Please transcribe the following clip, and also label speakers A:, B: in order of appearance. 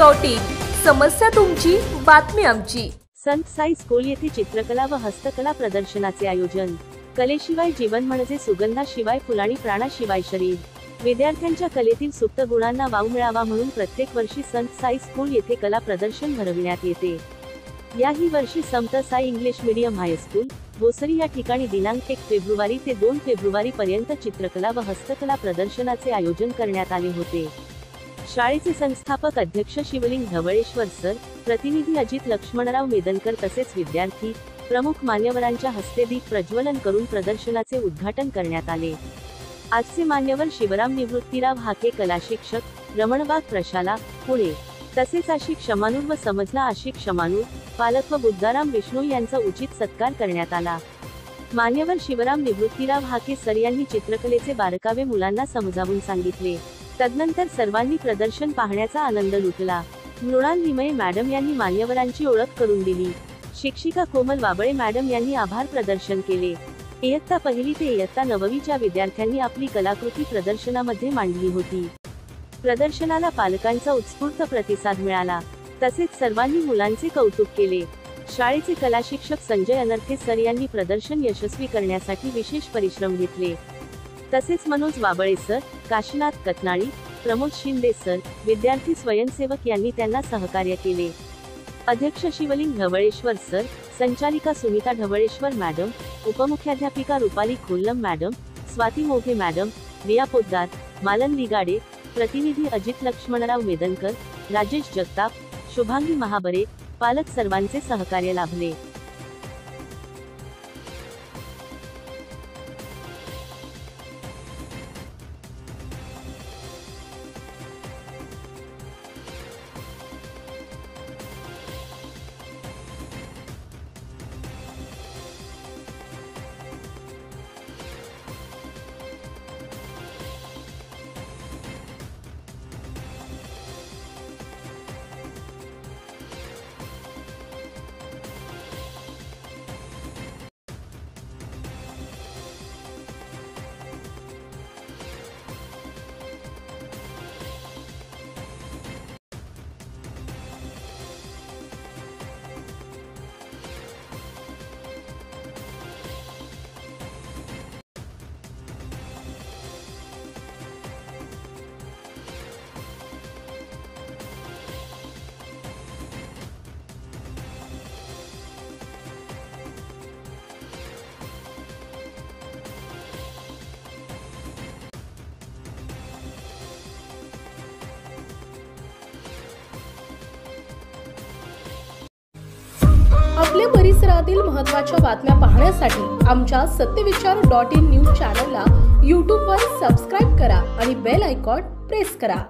A: .in समस्या तुमची, बातमी आमची।
B: संत साई स्कूल येथे चित्रकला व हस्तकला प्रदर्शनाचे आयोजन। कलेशिवाय जीवन म्हणजे सुगंधाशिवाय फुलाणी प्राणाशिवाय शरीर। विद्यार्थ्यांच्या कलेतील सुप्त गुणांना वाव मिळावा म्हणून प्रत्येक वर्षी संत साई स्कूल येथे कला प्रदर्शन भरविण्यात येते। याही वर्षी संत Sai English medium high school Bhosari या ठिकाणी दिनांक 1 फेब्रुवारी ते 2 फेब्रुवारी पर्यंत चित्रकला व हस्तकला प्रदर्शनाचे आयोजन करण्यात आले होते। शाळेचे संस्थापक अध्यक्ष शिवलिंग ढवळेश्वर सर, प्रतिनिधी अजित लक्ष्मणराव मेदनकर तसेच विद्यार्थी प्रमुख मान्यवरांच्या हस्ते दीप प्रज्वलन करून प्रदर्शनाचे उद्घाटन करण्यात आले। आजचे मान्यवर शिवराम निवृत्तीराव हाके, कला शिक्षक, रमणबाग प्रशाला, पुणे, तसेच आशिक शमानूर व समजना आशिक शमानूर, पालक व बुद्धाराम विष्णू यांचा उचित सत्कार करण्यात आला। मान्यवर शिवराम निवृत्तीराव हाके सर यांनी चित्रकलेचे बारकावे मुलांना समजावून सांगितले। तदनंतर सर्वांनी प्रदर्शन पाहण्याचा आनंद लुटला। मृणाल लिमये मॅडम यांनी मान्यवरांची ओळख करून दिली। शिक्षिका कोमल वाबळे मॅडम यांनी आभार प्रदर्शन केले। इयत्ता पहिली ते इयत्ता 9वीच्या विद्यार्थ्यांनी आपली कलाकृती प्रदर्शनामध्ये मांडली होती। प्रदर्शनाला पालकांचा उत्स्फूर्त प्रतिसाद मिळाला, तसेच सर्वांनी मुलांचे कौतुक केले। शाळेचे कला शिक्षक संजय अनर्थे सर यांनी प्रदर्शन यशस्वी करण्यासाठी विशेष परिश्रम घेतले। तसेच मनोज वाबळे सर, काशीनाथ कतनाळी, प्रमोद शिंदे सर, विद्यार्थी स्वयंसेवक यांनी त्यांना सहकार्य केले। अध्यक्ष शिवलिंग ढवळेश्वर सर, संचालिका सुनीता ढवळेश्वर मॅडम, उपमुख्याध्यापिका रुपाली खोल्लम मॅडम, स्वाती मोघे मॅडम, रिया पोद्दार, मालन लिगाडे, प्रतिनिधी अजित लक्ष्मणराव मेदनकर, राजेश जगताप, शुभांगी महाबरे, पालक सर्वांचे सहकार्य लाभले।
A: आपल्या परिसरातील महत्त्वाच्या बातम्या पाहण्यासाठी आमच्या सत्यविचार.in न्यूज चॅनलला YouTube वर सबस्क्राइब करा आणि बेल आयकॉन प्रेस करा।